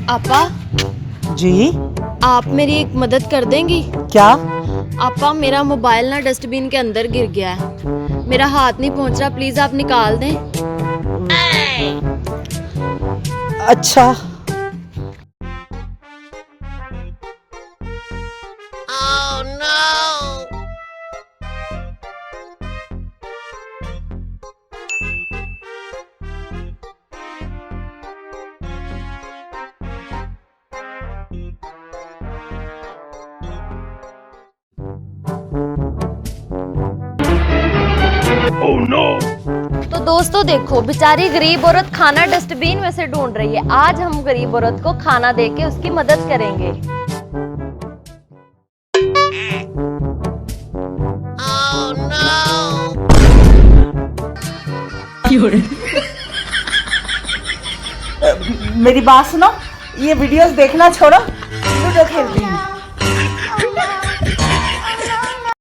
आपा जी आप मेरी एक मदद कर देंगी? क्या? आपा मेरा मोबाइल ना डस्टबिन के अंदर गिर गया है, मेरा हाथ नहीं पहुंच रहा, प्लीज आप निकाल दें। अच्छा तो दोस्तों देखो, बेचारी गरीब औरत खाना डस्टबिन में से ढूंढ रही है। आज हम गरीब औरत को खाना देके उसकी मदद करेंगे। मेरी बात सुनो, ये वीडियोस देखना छोड़ो